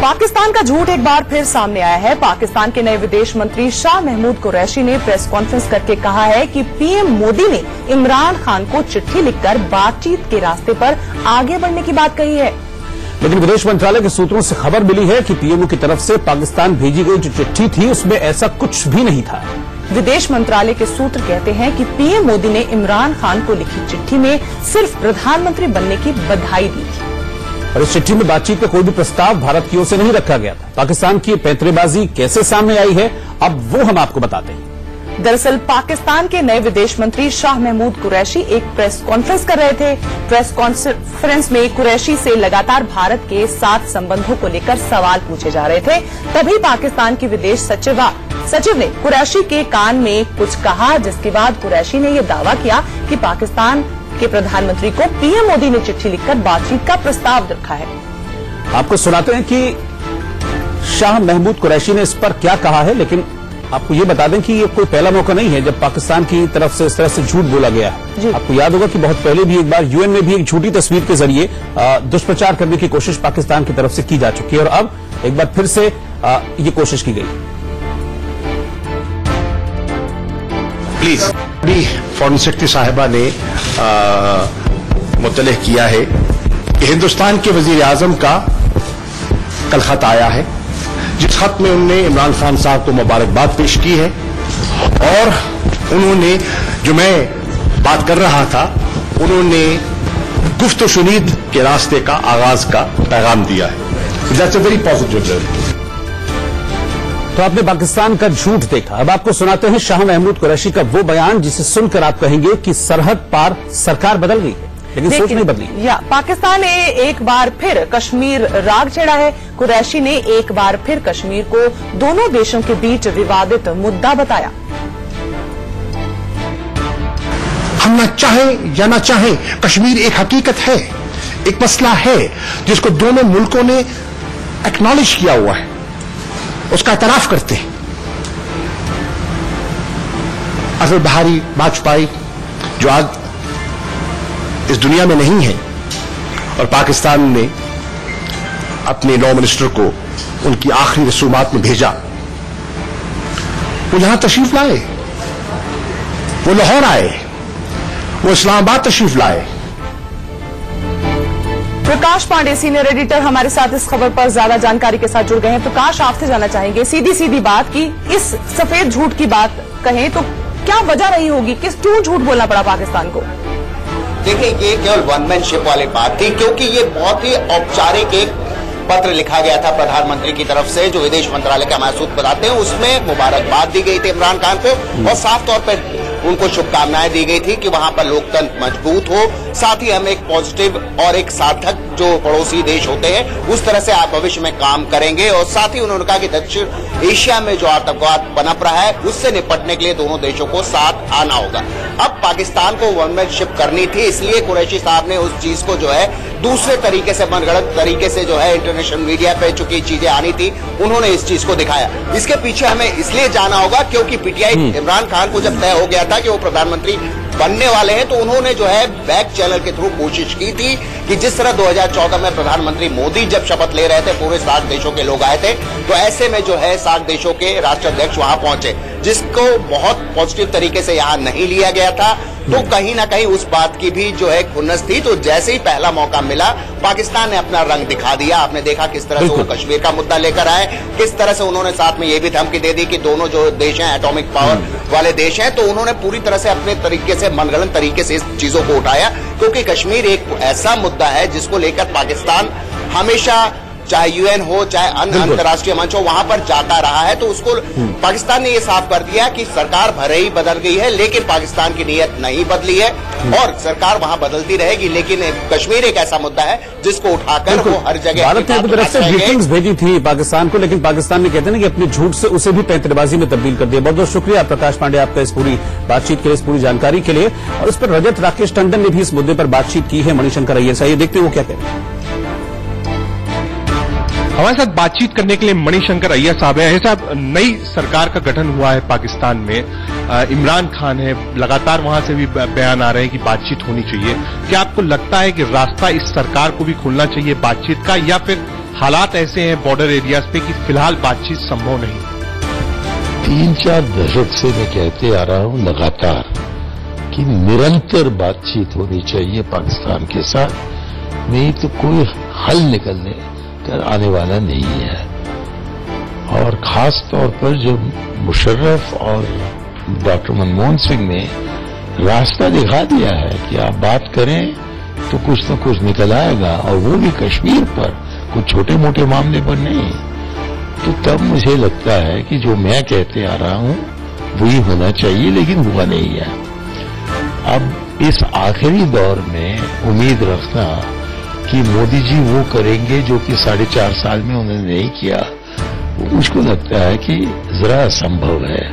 पाकिस्तान का झूठ एक बार फिर सामने आया है। पाकिस्तान के नए विदेश मंत्री शाह महमूद कुरैशी ने प्रेस कॉन्फ्रेंस करके कहा है कि पीएम मोदी ने इमरान खान को चिट्ठी लिखकर बातचीत के रास्ते पर आगे बढ़ने की बात कही है। लेकिन विदेश मंत्रालय के सूत्रों से खबर मिली है कि पीएमओ की तरफ से पाकिस्तान भेजी गई जो चिट्ठी थी उसमें ऐसा कुछ भी नहीं था। विदेश मंत्रालय के सूत्र कहते हैं कि पीएम मोदी ने इमरान खान को लिखी चिट्ठी में सिर्फ प्रधानमंत्री बनने की बधाई दी थी और इस चिट्ठी में बातचीत का कोई भी प्रस्ताव भारत की ओर से नहीं रखा गया था। पाकिस्तान की पैंतरेबाजी कैसे सामने आई है अब वो हम आपको बताते हैं। दरअसल पाकिस्तान के नए विदेश मंत्री शाह महमूद कुरैशी एक प्रेस कॉन्फ्रेंस कर रहे थे। प्रेस कॉन्फ्रेंस में कुरैशी से लगातार भारत के साथ संबंधों को लेकर सवाल पूछे जा रहे थे। तभी पाकिस्तान की विदेश सचिव ने कुरैशी के कान में कुछ कहा, जिसके बाद कुरैशी ने यह दावा किया कि पाकिस्तान के प्रधानमंत्री को पीएम मोदी ने चिट्ठी लिखकर बातचीत का प्रस्ताव रखा है। आपको सुनाते हैं कि शाह महमूद कुरैशी ने इस पर क्या कहा है, लेकिन आपको ये बता दें कि ये कोई पहला मौका नहीं है जब पाकिस्तान की तरफ से इस तरह से झूठ बोला गया है। आपको याद होगा कि बहुत पहले भी एक बार यूएन में भी एक झूठी तस्वीर के जरिए दुष्प्रचार करने की कोशिश पाकिस्तान की तरफ से की जा चुकी है और अब एक बार फिर से ये कोशिश की गई। प्लीज अभी फॉरेन सेक्रेटरी साहिबा ने मुतल्लिक़ किया है कि हिंदुस्तान के वजीर आजम का कल खत आया है, जिस खत में उन्होंने इमरान खान साहब को मुबारकबाद पेश की है और उन्होंने जो मैं बात कर रहा था उन्होंने गुफ्त शुनीद के रास्ते का आगाज का पैगाम दिया है। That's a very positive. तो आपने पाकिस्तान का झूठ देखा, अब आपको सुनाते हैं शाह महमूद कुरैशी का वो बयान जिसे सुनकर आप कहेंगे कि सरहद पार सरकार बदल गई है, लेकिन सोच नहीं बदली। पाकिस्तान ने एक बार फिर कश्मीर राग छेड़ा है। कुरैशी ने एक बार फिर कश्मीर को दोनों देशों के बीच विवादित मुद्दा बताया। हम ना चाहें या ना चाहें, कश्मीर एक हकीकत है, एक मसला है जिसको दोनों मुल्कों ने एक्नॉलेज किया हुआ है, उसका एतराफ करते हैं। अटल बिहारी वाजपेयी जो आज इस दुनिया में नहीं है और पाकिस्तान ने अपने लॉ मिनिस्टर को उनकी आखिरी रसूमात में भेजा, वो यहां तशरीफ लाए, वो लाहौर आए, वो इस्लामाबाद तशरीफ लाए। प्रकाश पांडे सीनियर एडिटर हमारे साथ इस खबर पर ज्यादा जानकारी के साथ जुड़ गए हैं। प्रकाश, आपसे जानना चाहेंगे सीधी बात की इस सफेद झूठ की बात कहें तो क्या वजह रही होगी, क्यों झूठ बोलना पड़ा पाकिस्तान को? देखिए, ये केवल वन मैन शिप वाली बात थी, क्योंकि ये बहुत ही औपचारिक एक पत्र लिखा गया था प्रधानमंत्री की तरफ से जो विदेश मंत्रालय का महसूस बताते हैं। उसमें मुबारकबाद दी गई थी इमरान खान को और साफ तौर पर उनको शुभकामनाएं दी गई थी कि वहां पर लोकतंत्र मजबूत हो, साथ ही हम एक पॉजिटिव और एक सार्थक जो पड़ोसी देश होते हैं उस तरह से आप भविष्य में काम करेंगे। और साथ ही उन्होंने कहा कि दक्षिण एशिया में जो आतंकवाद पनप रहा है उससे निपटने के लिए दोनों देशों को साथ आना होगा। अब पाकिस्तान को वन मैन शिप करनी थी, इसलिए कुरैशी साहब ने उस चीज को जो है दूसरे तरीके से, मनगढ़ंत तरीके से जो है इंटरनेशनल मीडिया पे चुकी चीजें आनी थी, उन्होंने इस चीज को दिखाया। इसके पीछे हमें इसलिए जाना होगा क्योंकि पीटीआई इमरान खान को जब तय हो गया था कि वो प्रधानमंत्री बनने वाले हैं तो उन्होंने जो है बैक चैनल के थ्रू कोशिश की थी कि जिस तरह 2014 में प्रधानमंत्री मोदी जब शपथ ले रहे थे, पूरे 60 देशों के लोग आए थे, तो ऐसे में जो है 60 देशों के राष्ट्राध्यक्ष वहां पहुंचे, जिसको बहुत पॉजिटिव तरीके से यहां नहीं लिया गया था। तो कहीं ना कहीं उस बात की भी जो है खुन्नस थी। तो जैसे ही पहला मौका मिला पाकिस्तान ने अपना रंग दिखा दिया। आपने देखा किस तरह से वो कश्मीर का मुद्दा लेकर आए, किस तरह से उन्होंने साथ में ये भी धमकी दे दी कि दोनों जो देश हैं एटॉमिक पावर वाले देश हैं, तो उन्होंने पूरी तरह से अपने तरीके से, मनगढ़ंत तरीके से इस चीजों को उठाया, क्योंकि कश्मीर एक ऐसा मुद्दा है जिसको लेकर पाकिस्तान हमेशा, चाहे यूएन हो चाहे अन्य अंतर्राष्ट्रीय मंच हो, वहां पर जाता रहा है। तो उसको पाकिस्तान ने ये साफ कर दिया कि सरकार भले ही बदल गई है लेकिन पाकिस्तान की नीयत नहीं बदली है और सरकार वहां बदलती रहेगी। लेकिन कश्मीर एक ऐसा मुद्दा है जिसको उठाकर वो हर जगह भारत ने अपनी तरफ से ग्रीटिंग्स भेजी थी पाकिस्तान को, लेकिन पाकिस्तान ने कहते हैं कि अपने झूठ से उसे भी पैंतरेबाजी में तब्दील कर दिया। बहुत बहुत शुक्रिया प्रकाश पांडे आपका इस पूरी बातचीत के लिए, इस पूरी जानकारी के लिए। और इस पर रजत राकेश टंडन ने भी इस मुद्दे पर बातचीत की है मणिशंकर अय्यर से, देखते हैं वो क्या कहते हैं। हमारे साथ बातचीत करने के लिए मणिशंकर अय्यर साहब हैं। साहब, नई सरकार का गठन हुआ है पाकिस्तान में, इमरान खान है, लगातार वहां से भी बयान आ रहे हैं कि बातचीत होनी चाहिए। क्या आपको लगता है कि रास्ता इस सरकार को भी खुलना चाहिए बातचीत का, या फिर हालात ऐसे हैं बॉर्डर एरियाज पे कि फिलहाल बातचीत संभव नहीं। 3-4 दशक से मैं कहते आ रहा हूं लगातार कि निरंतर बातचीत होनी चाहिए पाकिस्तान के साथ, नहीं तो कोई हल निकलने कर आने वाला नहीं है। और खास तौर पर जब मुशर्रफ और डॉक्टर मनमोहन सिंह ने रास्ता दिखा दिया है कि आप बात करें तो कुछ न कुछ निकल आएगा, और वो भी कश्मीर पर, कुछ छोटे मोटे मामले पर नहीं, तो तब मुझे लगता है कि जो मैं कहते आ रहा हूं वही होना चाहिए, लेकिन हुआ नहीं है। अब इस आखिरी दौर में उम्मीद रखना कि मोदी जी वो करेंगे जो कि 4.5 साल में उन्होंने नहीं किया, मुझको लगता है कि जरा असंभव है।